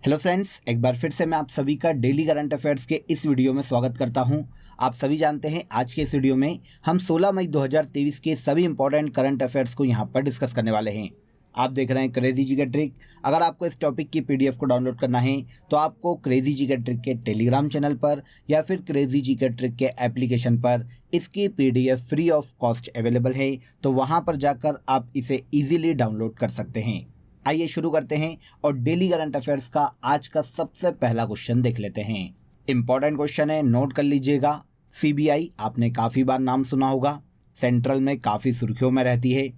Hello friends, एक बार फिर से मैं आप सभी का डेली करंट अफेयर्स के इस वीडियो में स्वागत करता हूं। आप सभी जानते हैं आज के इस वीडियो में हम 16 मई 2023 के सभी इंपॉर्टेंट करंट अफेयर्स को यहां पर डिस्कस करने वाले हैं। आप देख रहे हैं क्रेजी जी का ट्रिक। अगर आपको इस टॉपिक की पीडीएफ को डाउनलोड करना है तो आपको क्रेजी जी का ट्रिक के टेलीग्राम चैनल पर या फिर क्रेजी जी का ट्रिक के एप्लीकेशन पर इसकी PDF free of cost available है, तो वहाँ पर जाकर आप इसे ईजिली डाउनलोड कर सकते हैं। आइए शुरू करते हैं और डेली करंट अफेयर्स का आज का सबसे पहला क्वेश्चन देख लेते हैं। इंपॉर्टेंट क्वेश्चन है, नोट कर लीजिएगा। सीबीआई आपने काफ़ी बार नाम सुना होगा, सेंट्रल में काफ़ी सुर्खियों में रहती है।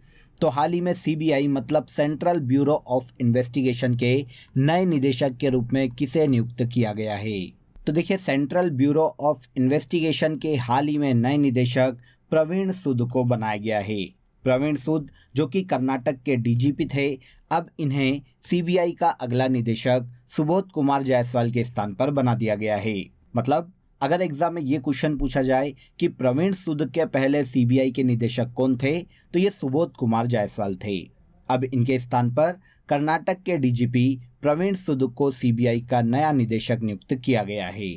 तो हाल ही में सीबीआई मतलब सेंट्रल ब्यूरो ऑफ इन्वेस्टिगेशन के नए निदेशक के रूप में किसे नियुक्त किया गया है? तो देखिए, सेंट्रल ब्यूरो ऑफ इन्वेस्टिगेशन के हाल ही में नए निदेशक प्रवीण सूद को बनाया गया है। प्रवीण सूद जो कि कर्नाटक के डीजीपी थे, अब इन्हें सीबीआई का अगला निदेशक सुबोध कुमार जायसवाल के स्थान पर बना दिया गया है। मतलब अगर एग्जाम में ये क्वेश्चन पूछा जाए कि प्रवीण सूद के पहले सीबीआई के निदेशक कौन थे, तो ये सुबोध कुमार जायसवाल थे। अब इनके स्थान पर कर्नाटक के डीजीपी प्रवीण सूद को सीबीआई का नया निदेशक नियुक्त किया गया है।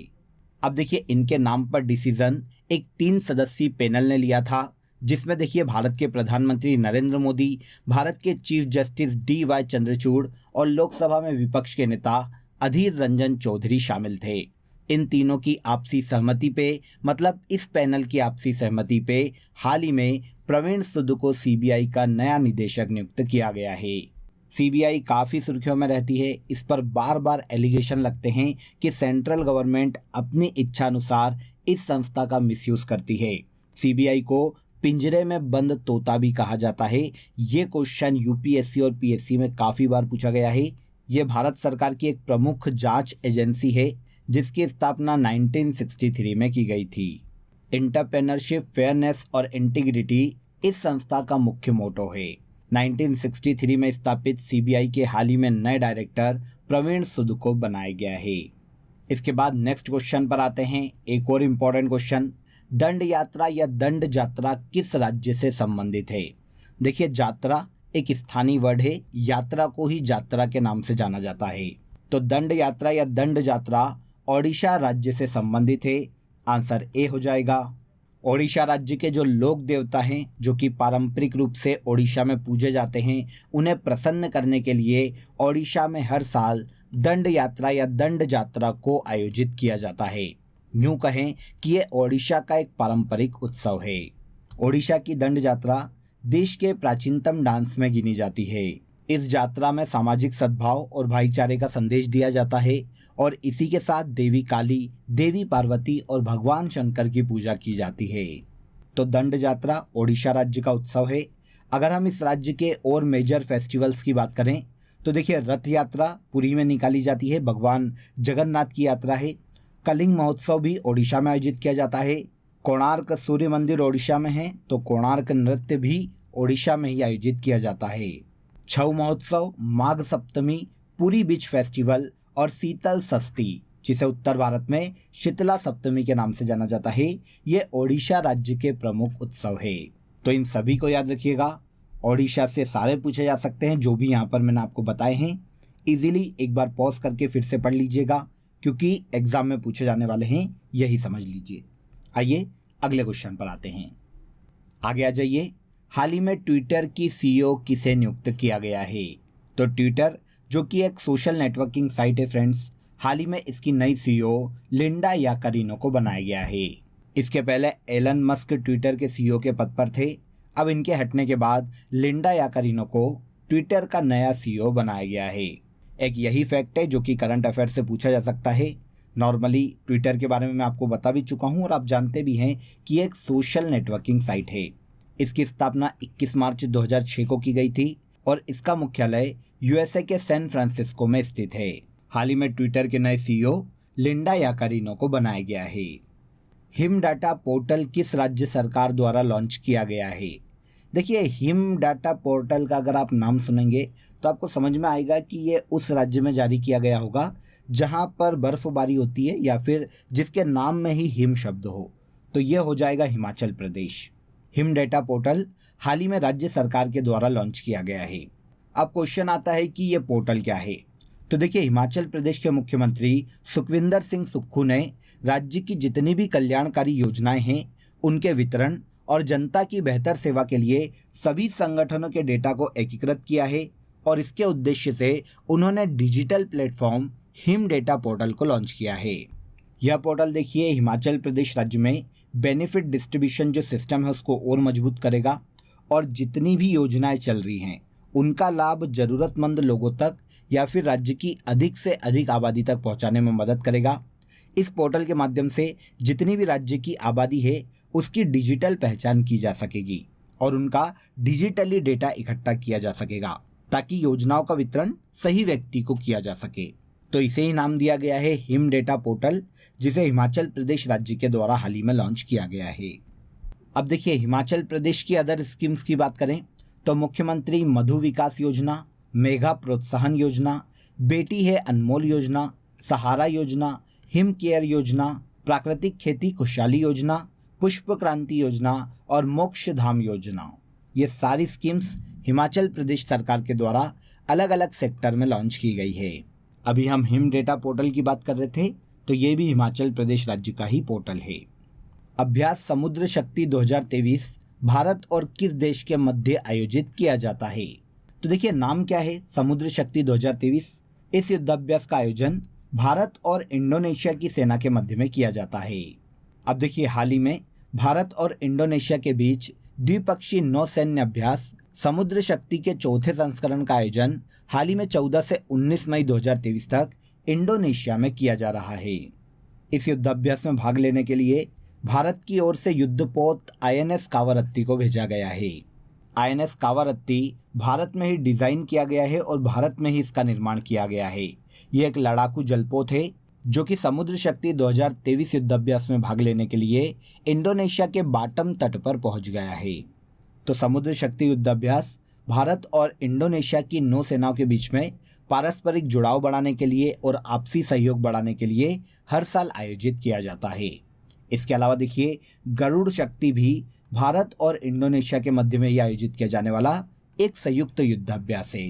अब देखिए, इनके नाम पर डिसीजन एक 3 सदस्यीय पैनल ने लिया था, जिसमें देखिए भारत के प्रधानमंत्री नरेंद्र मोदी, भारत के चीफ जस्टिस DY चंद्रचूड़ और लोकसभा में विपक्ष के नेता अधीर रंजन चौधरी शामिल थे। इन तीनों की आपसी सहमति पे, मतलब इस पैनल की आपसी सहमति पे हाल ही में प्रवीण सूद को सीबीआई का नया निदेशक नियुक्त किया गया है। सीबीआई काफ़ी सुर्खियों में रहती है। इस पर बार बार एलिगेशन लगते हैं कि सेंट्रल गवर्नमेंट अपनी इच्छा अनुसार इस संस्था का मिसयूज करती है। सीबीआई को पिंजरे में बंद तोता भी कहा जाता है। ये क्वेश्चन यूपीएससी और पीएससी में काफ़ी बार पूछा गया है। ये भारत सरकार की एक प्रमुख जांच एजेंसी है, जिसकी स्थापना 1963 में की गई थी। एंटरप्रेन्योरशिप, फेयरनेस और इंटीग्रिटी इस संस्था का मुख्य मोटो है। 1963 में स्थापित सीबीआई के हाल ही में नए डायरेक्टर प्रवीण सूद को बनाया गया है। इसके बाद नेक्स्ट क्वेश्चन पर आते हैं। एक और इम्पोर्टेंट क्वेश्चन, दंड यात्रा या दंड यात्रा किस राज्य से संबंधित है? देखिए, यात्रा एक स्थानीय वर्ड है, यात्रा को ही यात्रा के नाम से जाना जाता है। तो दंड यात्रा या दंड यात्रा ओडिशा राज्य से संबंधित है। आंसर ए हो जाएगा। ओडिशा राज्य के जो लोक देवता हैं, जो कि पारंपरिक रूप से ओडिशा में पूजे जाते हैं, उन्हें प्रसन्न करने के लिए ओडिशा में हर साल दंड यात्रा या दंड यात्रा को आयोजित किया जाता है। यूँ कहें कि ये ओडिशा का एक पारंपरिक उत्सव है। ओडिशा की दंड यात्रा देश के प्राचीनतम डांस में गिनी जाती है। इस यात्रा में सामाजिक सद्भाव और भाईचारे का संदेश दिया जाता है और इसी के साथ देवी काली, देवी पार्वती और भगवान शंकर की पूजा की जाती है। तो दंड यात्रा ओडिशा राज्य का उत्सव है। अगर हम इस राज्य के और मेजर फेस्टिवल्स की बात करें तो देखिए, रथ यात्रा पुरी में निकाली जाती है, भगवान जगन्नाथ की यात्रा है। कलिंग महोत्सव भी ओडिशा में आयोजित किया जाता है। कोणार्क सूर्य मंदिर ओडिशा में है, तो कोणार्क नृत्य भी ओडिशा में ही आयोजित किया जाता है। छऊ महोत्सव, माघ सप्तमी, पुरी बीच फेस्टिवल और शीतल षष्ठी, जिसे उत्तर भारत में शीतला सप्तमी के नाम से जाना जाता है, ये ओडिशा राज्य के प्रमुख उत्सव है। तो इन सभी को याद रखिएगा। ओडिशा से सारे पूछे जा सकते हैं, जो भी यहाँ पर मैंने आपको बताए हैं। इजीली एक बार पॉज करके फिर से पढ़ लीजिएगा, क्योंकि एग्जाम में पूछे जाने वाले हैं, यही समझ लीजिए। आइए अगले क्वेश्चन पर आते हैं। आगे आ जाइए। हाल ही में ट्विटर की सीईओ किसे नियुक्त किया गया है? तो ट्विटर जो कि एक सोशल नेटवर्किंग साइट है फ्रेंड्स, हाल ही में इसकी नई सीईओ लिंडा याकारिनो को बनाया गया है। इसके पहले एलन मस्क ट्विटर के सीईओ के पद पर थे। अब इनके हटने के बाद लिंडा याकारिनो को ट्विटर का नया सीईओ बनाया गया है। एक यही फैक्ट है जो कि करंट अफेयर से पूछा जा सकता है। नॉर्मली ट्विटर के बारे में मैं आपको बता भी चुका हूं और आप जानते भी हैं कि ये एक सोशल नेटवर्किंग साइट है। इसकी स्थापना 21 मार्च 2006 को की गई थी और इसका मुख्यालय यूएसए के सैन फ्रांसिस्को में स्थित है। हाल ही में ट्विटर के नए सीईओ लिंडा याकारिनो को बनाया गया है। हिम डाटा पोर्टल किस राज्य सरकार द्वारा लॉन्च किया गया है? देखिए, हिम डाटा पोर्टल का अगर आप नाम सुनेंगे तो आपको समझ में आएगा कि ये उस राज्य में जारी किया गया होगा जहाँ पर बर्फबारी होती है या फिर जिसके नाम में ही हिम शब्द हो, तो ये हो जाएगा Himachal Pradesh. Him data portal हाल ही में राज्य सरकार के द्वारा लॉन्च किया गया है। अब क्वेश्चन आता है कि ये पोर्टल क्या है? तो देखिए, हिमाचल प्रदेश के मुख्यमंत्री सुखविंदर सिंह सुक्खू ने राज्य की जितनी भी कल्याणकारी योजनाएं हैं उनके वितरण और जनता की बेहतर सेवा के लिए सभी संगठनों के डेटा को एकीकृत किया है और इसके उद्देश्य से उन्होंने digital platform him data portal को लॉन्च किया है। यह पोर्टल देखिए हिमाचल प्रदेश राज्य में बेनिफिट डिस्ट्रीब्यूशन जो सिस्टम है उसको और मजबूत करेगा और जितनी भी योजनाएं चल रही हैं उनका लाभ ज़रूरतमंद लोगों तक या फिर राज्य की अधिक से अधिक आबादी तक पहुंचाने में मदद करेगा। इस पोर्टल के माध्यम से जितनी भी राज्य की आबादी है उसकी डिजिटल पहचान की जा सकेगी और उनका डिजिटली डेटा इकट्ठा किया जा सकेगा ताकि योजनाओं का वितरण सही व्यक्ति को किया जा सके। तो इसे ही नाम दिया गया है हिम डेटा पोर्टल, जिसे हिमाचल प्रदेश राज्य के द्वारा हाल ही में लॉन्च किया गया है। अब देखिए, हिमाचल प्रदेश की अदर स्कीम्स की बात करें तो मुख्यमंत्री मधु विकास योजना, मेघा प्रोत्साहन योजना, बेटी है अनमोल योजना, सहारा योजना, हिम केयर योजना, प्राकृतिक खेती खुशहाली योजना, पुष्प क्रांति योजना और मोक्ष धाम योजना, ये सारी स्कीम्स हिमाचल प्रदेश सरकार के द्वारा अलग अलग सेक्टर में लॉन्च की गई है। अभी हम हिम डेटा पोर्टल की बात कर रहे थे, तो ये भी हिमाचल प्रदेश राज्य का ही पोर्टल है। अभ्यास समुद्र शक्ति 2023 भारत और किस देश के मध्य आयोजित किया जाता है? तो देखिए, नाम क्या है समुद्र शक्ति 2023। इस युद्धाभ्यास का आयोजन भारत और इंडोनेशिया की सेना के मध्य में किया जाता है। अब देखिए, हाल ही में भारत और इंडोनेशिया के बीच द्विपक्षीय नौसैन्य अभ्यास समुद्र शक्ति के चौथे संस्करण का आयोजन हाल ही में 14 से 19 मई 2023 तक इंडोनेशिया में किया जा रहा है। इस युद्धाभ्यास में भाग लेने के लिए भारत की ओर से युद्धपोत INS कावारत्ती को भेजा गया है। INS कावारत्ती भारत में ही डिज़ाइन किया गया है और भारत में ही इसका निर्माण किया गया है। ये एक लड़ाकू जलपोत है जो कि समुद्र शक्ति 2023 युद्धाभ्यास में भाग लेने के लिए इंडोनेशिया के बाटम तट पर पहुंच गया है। तो समुद्र शक्ति युद्धाभ्यास भारत और इंडोनेशिया की नौसेनाओं के बीच में पारस्परिक जुड़ाव बढ़ाने के लिए और आपसी सहयोग बढ़ाने के लिए हर साल आयोजित किया जाता है। इसके अलावा देखिए, गरुड़ शक्ति भी भारत और इंडोनेशिया के मध्य में ही आयोजित किया जाने वाला एक संयुक्त युद्धाभ्यास है।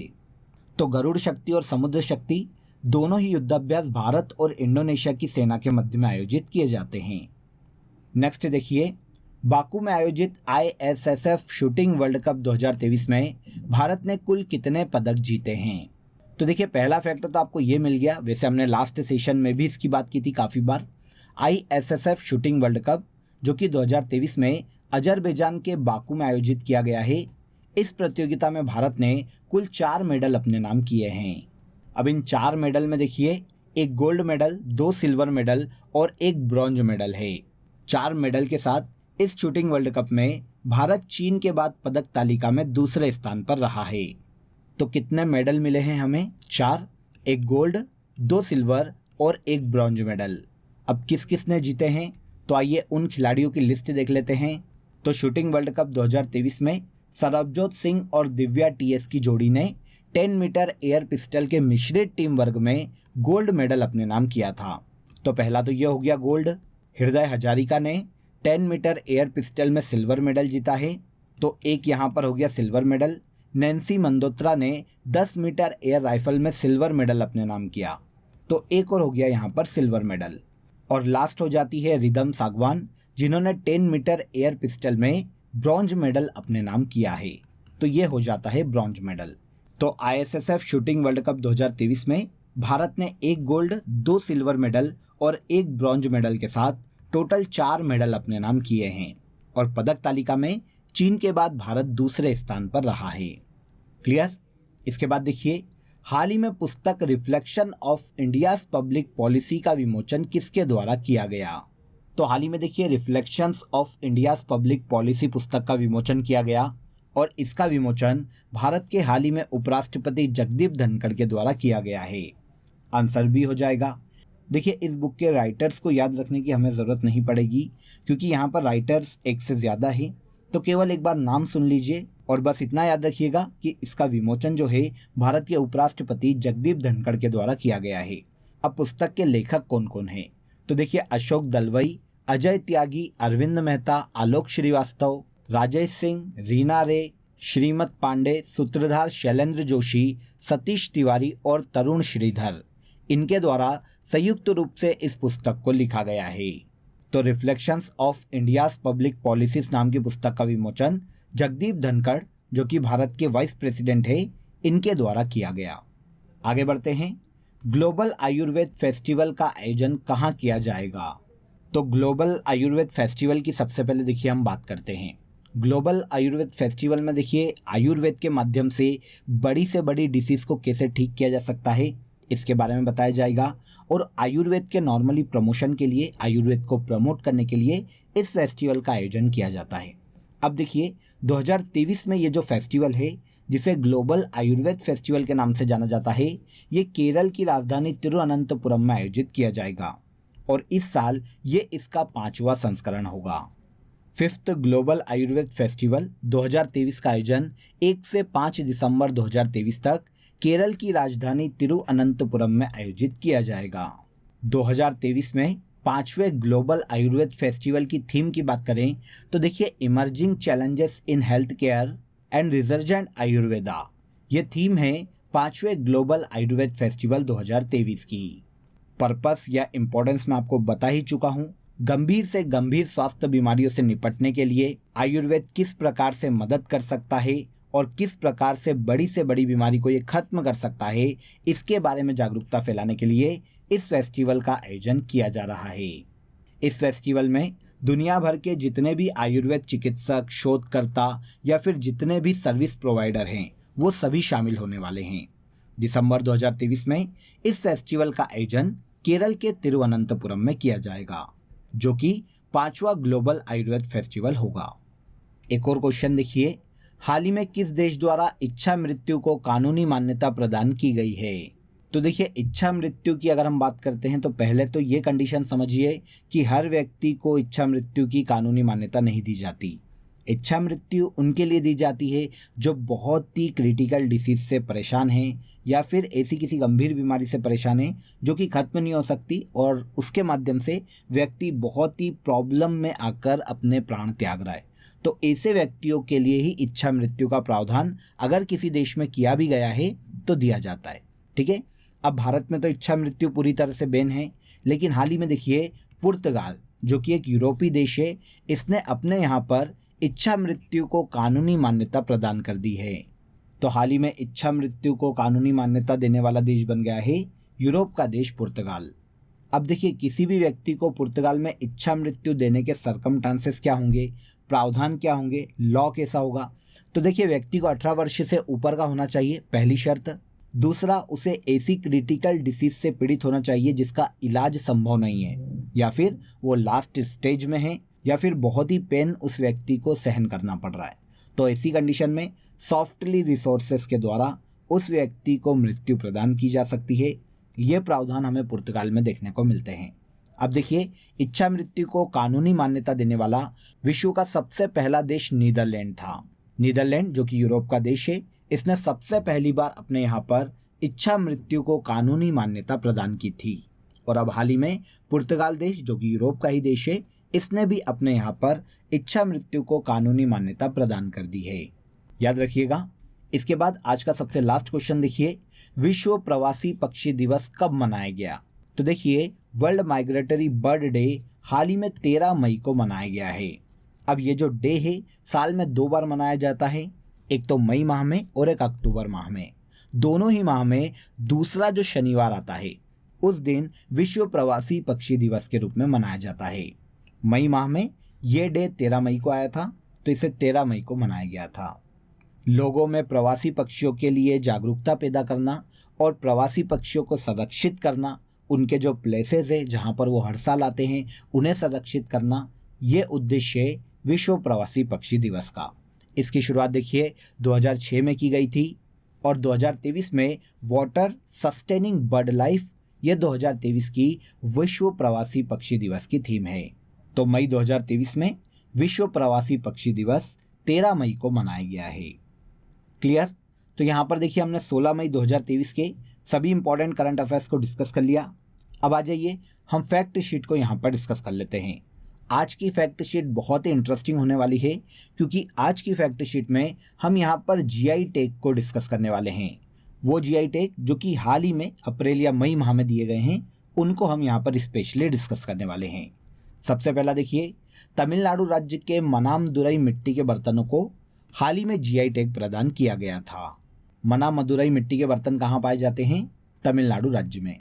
तो गरुड़ शक्ति और समुद्र शक्ति दोनों ही युद्धाभ्यास भारत और इंडोनेशिया की सेना के मध्य में आयोजित किए जाते हैं। नेक्स्ट देखिए, बाकू में आयोजित ISSF शूटिंग वर्ल्ड कप 2023 में भारत ने कुल कितने पदक जीते हैं? तो देखिए, पहला फैक्टर तो आपको ये मिल गया। वैसे हमने लास्ट सेशन में भी इसकी बात की थी काफ़ी बार। ISSF शूटिंग वर्ल्ड कप जो कि 2023 में अजरबैजान के बाकू में आयोजित किया गया है, इस प्रतियोगिता में भारत ने कुल 4 मेडल अपने नाम किए हैं। अब इन 4 मेडल में देखिए, एक गोल्ड मेडल, 2 सिल्वर मेडल और एक ब्रॉन्ज मेडल है। 4 मेडल के साथ इस शूटिंग वर्ल्ड कप में भारत चीन के बाद पदक तालिका में दूसरे स्थान पर रहा है। तो कितने मेडल मिले हैं हमें? 4, एक गोल्ड, 2 सिल्वर और एक ब्रॉन्ज मेडल। अब किस किस ने जीते हैं, तो आइए उन खिलाड़ियों की लिस्ट देख लेते हैं। तो शूटिंग वर्ल्ड कप 2023 में सरबजोत सिंह और दिव्या TS की जोड़ी ने 10 मीटर एयर पिस्टल के मिश्रित टीम वर्ग में गोल्ड मेडल अपने नाम किया था। तो पहला तो ये हो गया गोल्ड। हृदय हजारिका ने 10 मीटर एयर पिस्टल में सिल्वर मेडल जीता है, तो एक यहाँ पर हो गया सिल्वर मेडल। नैन्सी मंदोत्रा ने 10 मीटर एयर राइफल में सिल्वर मेडल अपने नाम किया, तो एक और हो गया यहाँ पर सिल्वर मेडल। और लास्ट हो जाती है रिदम सागवान, जिन्होंने 10 मीटर एयर पिस्टल में ब्रॉन्ज मेडल अपने नाम किया है, तो ये हो जाता है ब्रॉन्ज मेडल। तो ISSF शूटिंग वर्ल्ड कप 2023 में भारत ने एक गोल्ड, 2 सिल्वर मेडल और एक ब्रॉन्ज मेडल के साथ टोटल 4 मेडल अपने नाम किए हैं और पदक तालिका में चीन के बाद भारत दूसरे स्थान पर रहा है। क्लियर? इसके बाद देखिए, हाल ही में पुस्तक reflection of India's public policy का विमोचन किसके द्वारा किया गया? तो हाल ही में देखिए, reflections of India's public policy पुस्तक का विमोचन किया गया और इसका विमोचन भारत के हाल ही में उपराष्ट्रपति जगदीप धनखड़ के द्वारा किया गया है। आंसर भी हो जाएगा। देखिए, इस बुक के राइटर्स को याद रखने की हमें ज़रूरत नहीं पड़ेगी क्योंकि यहाँ पर राइटर्स एक से ज़्यादा हैं, तो केवल एक बार नाम सुन लीजिए और बस इतना याद रखिएगा कि इसका विमोचन जो है भारत के उपराष्ट्रपति जगदीप धनखड़ के द्वारा किया गया है। अब पुस्तक के लेखक कौन कौन हैं? तो देखिए, अशोक दलवई, अजय त्यागी, अरविंद मेहता, आलोक श्रीवास्तव, राजेश सिंह, रीना रे, श्रीमत पांडे, सूत्रधार शैलेंद्र जोशी, सतीश तिवारी और तरुण श्रीधर, इनके द्वारा संयुक्त रूप से इस पुस्तक को लिखा गया है। तो reflections of India's public policies नाम की पुस्तक का विमोचन जगदीप धनखड़, जो कि भारत के वाइस प्रेसिडेंट है, इनके द्वारा किया गया। आगे बढ़ते हैं। ग्लोबल आयुर्वेद फेस्टिवल का आयोजन कहाँ किया जाएगा? तो ग्लोबल आयुर्वेद फेस्टिवल की सबसे पहले देखिए हम बात करते हैं। ग्लोबल आयुर्वेद फेस्टिवल में देखिए आयुर्वेद के माध्यम से बड़ी से बड़ी डिसीज़ को कैसे ठीक किया जा सकता है, इसके बारे में बताया जाएगा। और आयुर्वेद के नॉर्मली प्रमोशन के लिए, आयुर्वेद को प्रमोट करने के लिए इस फेस्टिवल का आयोजन किया जाता है। अब देखिए 2023 में ये जो फेस्टिवल है, जिसे ग्लोबल आयुर्वेद फेस्टिवल के नाम से जाना जाता है, ये केरल की राजधानी तिरुवनंतपुरम में आयोजित किया जाएगा और इस साल ये इसका 5वां संस्करण होगा। 5th ग्लोबल आयुर्वेद फेस्टिवल 2023 का आयोजन 1 से 5 दिसंबर 2023 तक केरल की राजधानी तिरुवनंतपुरम में आयोजित किया जाएगा। 2023 में 5वें ग्लोबल आयुर्वेद फेस्टिवल की थीम की बात करें तो देखिए emerging challenges in health care and resurgent Ayurveda, ये थीम है 5वें ग्लोबल आयुर्वेद फेस्टिवल 2023 की। पर्पस या इम्पोर्टेंस मैं आपको बता ही चुका हूँ। गंभीर से गंभीर स्वास्थ्य बीमारियों से निपटने के लिए आयुर्वेद किस प्रकार से मदद कर सकता है और किस प्रकार से बड़ी बीमारी को ये खत्म कर सकता है, इसके बारे में जागरूकता फैलाने के लिए इस फेस्टिवल का आयोजन किया जा रहा है। इस फेस्टिवल में दुनिया भर के जितने भी आयुर्वेद चिकित्सक, शोधकर्ता या फिर जितने भी सर्विस प्रोवाइडर हैं, वो सभी शामिल होने वाले हैं। दिसंबर 2023 में इस फेस्टिवल का आयोजन केरल के तिरुवनंतपुरम में किया जाएगा, जो कि 5वां ग्लोबल आयुर्वेद फेस्टिवल होगा। एक और क्वेश्चन देखिए, हाल ही में किस देश द्वारा इच्छा मृत्यु को कानूनी मान्यता प्रदान की गई है? तो देखिए इच्छा मृत्यु की अगर हम बात करते हैं तो पहले तो ये कंडीशन समझिए कि हर व्यक्ति को इच्छा मृत्यु की कानूनी मान्यता नहीं दी जाती। इच्छा मृत्यु उनके लिए दी जाती है जो बहुत ही क्रिटिकल डिसीज से परेशान हैं या फिर ऐसी किसी गंभीर बीमारी से परेशान है जो कि खत्म नहीं हो सकती और उसके माध्यम से व्यक्ति बहुत ही प्रॉब्लम में आकर अपने प्राण त्याग रहा है। तो ऐसे व्यक्तियों के लिए ही इच्छा मृत्यु का प्रावधान अगर किसी देश में किया भी गया है तो दिया जाता है। ठीक है, अब भारत में तो इच्छा मृत्यु पूरी तरह से बैन है, लेकिन हाल ही में देखिए पुर्तगाल, जो कि एक यूरोपीय देश है, इसने अपने यहाँ पर इच्छा मृत्यु को कानूनी मान्यता प्रदान कर दी है। तो हाल ही में इच्छा मृत्यु को कानूनी मान्यता देने वाला देश बन गया है यूरोप का देश पुर्तगाल। अब देखिए किसी भी व्यक्ति को पुर्तगाल में इच्छा मृत्यु देने के सर्कमस्टांसेस क्या होंगे, प्रावधान क्या होंगे, लॉ कैसा होगा? तो देखिए व्यक्ति को 18 वर्ष से ऊपर का होना चाहिए, पहली शर्त। दूसरा, उसे ऐसी क्रिटिकल डिसीज से पीड़ित होना चाहिए जिसका इलाज संभव नहीं है या फिर वो लास्ट स्टेज में है या फिर बहुत ही पेन उस व्यक्ति को सहन करना पड़ रहा है। तो ऐसी कंडीशन में सॉफ्टली रिसोर्सेस के द्वारा उस व्यक्ति को मृत्यु प्रदान की जा सकती है। ये प्रावधान हमें पुर्तगाल में देखने को मिलते हैं। अब देखिए इच्छा मृत्यु को कानूनी मान्यता देने वाला विश्व का सबसे पहला देश नीदरलैंड था। नीदरलैंड, जो कि यूरोप का देश है, इसने सबसे पहली बार अपने यहाँ पर इच्छा मृत्यु को कानूनी मान्यता प्रदान की थी। और अब हाल ही में पुर्तगाल देश, जो कि यूरोप का ही देश है, इसने भी अपने यहाँ पर इच्छा मृत्यु को कानूनी मान्यता प्रदान कर दी है। याद रखिएगा। इसके बाद आज का सबसे लास्ट क्वेश्चन देखिए, विश्व प्रवासी पक्षी दिवस कब मनाया गया? तो देखिए वर्ल्ड माइग्रेटरी बर्ड डे हाल ही में 13 मई को मनाया गया है। अब ये जो डे है साल में 2 बार मनाया जाता है, एक तो मई माह में और एक अक्टूबर माह में। दोनों ही माह में दूसरा जो शनिवार आता है उस दिन विश्व प्रवासी पक्षी दिवस के रूप में मनाया जाता है। मई माह में ये डे 13 मई को आया था, तो इसे 13 मई को मनाया गया था। लोगों में प्रवासी पक्षियों के लिए जागरूकता पैदा करना और प्रवासी पक्षियों को संरक्षित करना, उनके जो प्लेसेस है जहाँ पर वो हर साल आते हैं उन्हें संरक्षित करना, ये उद्देश्य है विश्व प्रवासी पक्षी दिवस का। इसकी शुरुआत देखिए 2006 में की गई थी और 2023 में वाटर सस्टेनिंग बर्ड लाइफ, ये 2023 की विश्व प्रवासी पक्षी दिवस की थीम है। तो मई 2023 में विश्व प्रवासी पक्षी दिवस 13 मई को मनाया गया है। क्लियर? तो यहाँ पर देखिए हमने 16 मई 2023 के सभी इंपॉर्टेंट करंट अफेयर्स को डिस्कस कर लिया। अब आ जाइए हम फैक्ट शीट को यहाँ पर डिस्कस कर लेते हैं। आज की फैक्ट शीट बहुत ही इंटरेस्टिंग होने वाली है, क्योंकि आज की फैक्ट शीट में हम यहाँ पर जीआई टैग को डिस्कस करने वाले हैं। वो जीआई टैग जो कि हाल ही में अप्रैल या मई माह में दिए गए हैं, उनको हम यहाँ पर स्पेशली डिस्कस करने वाले हैं। सबसे पहला देखिए, तमिलनाडु राज्य के मनामदुरई मिट्टी के बर्तनों को हाल ही में जीआई टैग प्रदान किया गया था। मनामदुरई मिट्टी के बर्तन कहाँ पाए जाते हैं? तमिलनाडु राज्य में।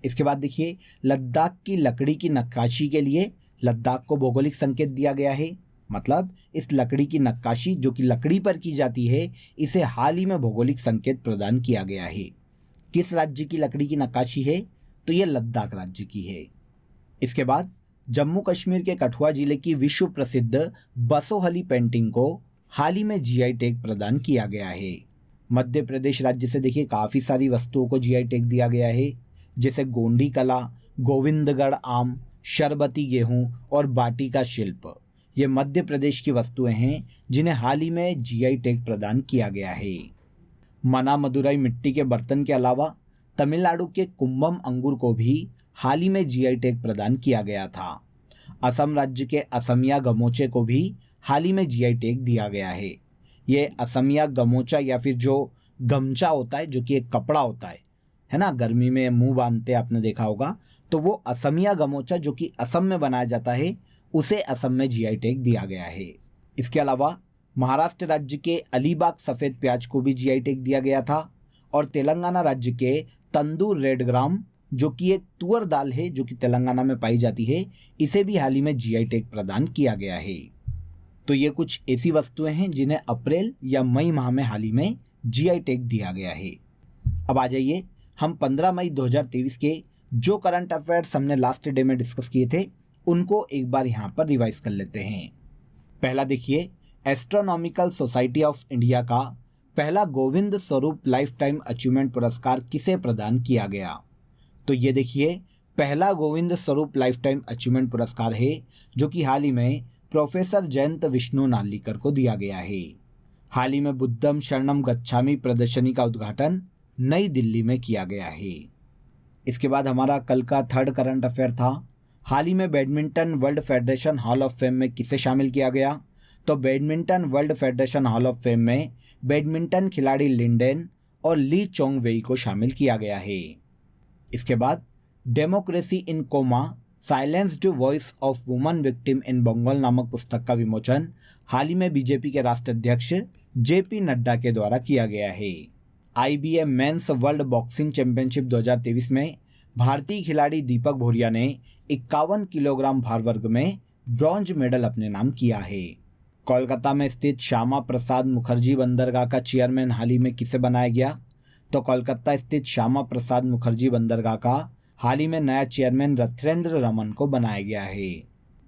इसके बाद देखिए, लद्दाख की लकड़ी की नक्काशी के लिए लद्दाख को भौगोलिक संकेत दिया गया है। मतलब इस लकड़ी की नक्काशी जो कि लकड़ी पर की जाती है, इसे हाल ही में भौगोलिक संकेत प्रदान किया गया है। किस राज्य की लकड़ी की नक्काशी है? तो ये लद्दाख राज्य की है। इसके बाद जम्मू कश्मीर के कठुआ जिले की विश्व प्रसिद्ध बसोहली पेंटिंग को हाल ही में जीआई टैग प्रदान किया गया है। मध्य प्रदेश राज्य से देखिए काफ़ी सारी वस्तुओं को जीआई टैग दिया गया है, जैसे गोंडी कला, गोविंदगढ़ आम, शरबती गेहूं और बाटी का शिल्प। ये मध्य प्रदेश की वस्तुएं हैं जिन्हें हाल ही में जीआई टैग प्रदान किया गया है। मनामदुरई मिट्टी के बर्तन के अलावा तमिलनाडु के कुंभम अंगूर को भी हाल ही में जीआई टैग प्रदान किया गया था। असम राज्य के असमिया गमोचे को भी हाल ही में जीआई टैग दिया गया है। ये असमिया गमोचा या फिर जो गमछा होता है, जो कि एक कपड़ा होता है ना, गर्मी में मुंह बांधते आपने देखा होगा, तो वो असमिया गमोचा जो कि असम में बनाया जाता है, उसे असम में जीआई टैग दिया गया है। इसके अलावा महाराष्ट्र राज्य के अलीबाग सफ़ेद प्याज को भी जीआई टैग दिया गया था, और तेलंगाना राज्य के तंदूर रेड ग्राम जो कि एक तुअर दाल है जो कि तेलंगाना में पाई जाती है, इसे भी हाल ही में जीआई टैग प्रदान किया गया है। तो ये कुछ ऐसी वस्तुएं हैं जिन्हें अप्रैल या मई माह में हाल ही में जीआई टैग दिया गया है। अब आ जाइए, हम 15 मई 2023 के जो करंट अफेयर्स हमने लास्ट डे में डिस्कस किए थे, उनको एक बार यहाँ पर रिवाइज कर लेते हैं। पहला देखिए, एस्ट्रोनॉमिकल सोसाइटी ऑफ इंडिया का पहला Govind Swarup life time achievement पुरस्कार किसे प्रदान किया गया? तो ये देखिए, पहला Govind Swarup life time achievement पुरस्कार है जो कि हाल ही में प्रोफेसर जयंत विष्णु नार्लिकर को दिया गया है। हाल ही में बुद्धम शरणम गच्छामि प्रदर्शनी का उद्घाटन नई दिल्ली में किया गया है। इसके बाद हमारा कल का थर्ड करंट अफेयर था, हाल ही में badminton world federation hall of fame में किसे शामिल किया गया? तो badminton world federation hall of fame में बैडमिंटन खिलाड़ी लिंडेन और ली चोंग वेई को शामिल किया गया है। इसके बाद democracy in coma, silenced voice of woman victim in Bengal नामक पुस्तक का विमोचन हाल ही में बीजेपी के राष्ट्रीय अध्यक्ष जेपी नड्डा के द्वारा किया गया है। IBA mains world boxing championship 2023 में भारतीय खिलाड़ी दीपक भोरिया ने 51 किलोग्राम भार वर्ग में ब्रॉन्ज मेडल अपने नाम किया है। कोलकाता में स्थित श्यामा प्रसाद मुखर्जी बंदरगाह का चेयरमैन हाल ही में किसे बनाया गया? तो कोलकाता स्थित श्यामा प्रसाद मुखर्जी बंदरगाह का हाल ही में नया चेयरमैन रथेंद्र रमन को बनाया गया है।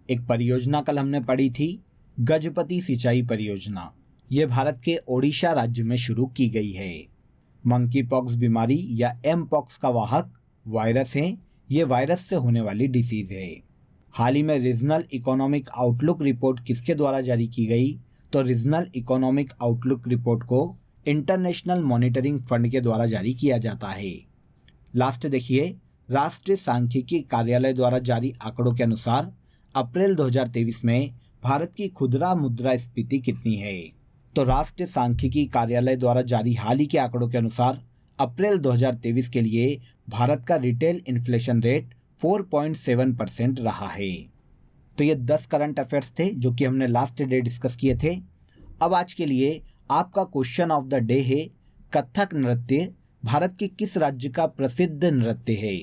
एक परियोजना कल हमने पढ़ी थी, गजपति सिंचाई परियोजना। ये भारत के ओडिशा राज्य में शुरू की गई है। मंकी पॉक्स बीमारी या एम पॉक्स का वाहक वायरस है। ये वायरस से होने वाली डिसीज है। हाल ही में रीजनल इकोनॉमिक आउटलुक रिपोर्ट किसके द्वारा जारी की गई? तो रीजनल इकोनॉमिक आउटलुक रिपोर्ट को इंटरनेशनल मॉनिटरिंग फंड के द्वारा जारी किया जाता है। लास्ट देखिए, राष्ट्रीय सांख्यिकी कार्यालय द्वारा जारी आंकड़ों के अनुसार अप्रैल 2023 में भारत की खुदरा मुद्रास्फीति कितनी है? तो राष्ट्रीय सांख्यिकी कार्यालय द्वारा जारी हाल ही के आंकड़ों के अनुसार अप्रैल 2023 के लिए भारत का रिटेल इन्फ्लेशन रेट 4.7% रहा है। तो ये 10 करंट अफेयर्स थे जो कि हमने लास्ट डे डिस्कस किए थे। अब आज के लिए आपका क्वेश्चन ऑफ द डे है, कथक नृत्य भारत के किस राज्य का प्रसिद्ध नृत्य है?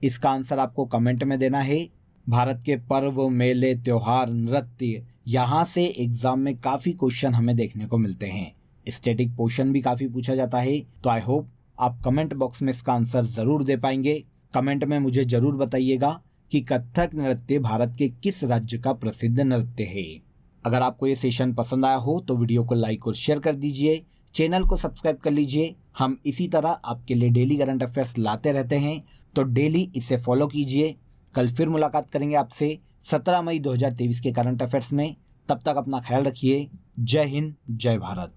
इसका आंसर आपको कमेंट में देना है। भारत के पर्व, मेले, त्योहार, नृत्य, यहाँ से एग्जाम में काफ़ी क्वेश्चन हमें देखने को मिलते हैं। स्टैटिक पोर्शन भी काफ़ी पूछा जाता है। तो आई होप आप कमेंट बॉक्स में इसका आंसर ज़रूर दे पाएंगे। कमेंट में मुझे ज़रूर बताइएगा कि कथक नृत्य भारत के किस राज्य का प्रसिद्ध नृत्य है। अगर आपको ये सेशन पसंद आया हो तो वीडियो को लाइक और शेयर कर दीजिए, चैनल को सब्सक्राइब कर लीजिए। हम इसी तरह आपके लिए डेली करंट अफेयर्स लाते रहते हैं, तो डेली इसे फॉलो कीजिए। कल फिर मुलाकात करेंगे आपसे 17 मई 2023 के करंट अफेयर्स में। तब तक अपना ख्याल रखिए। जय हिंद, जय भारत।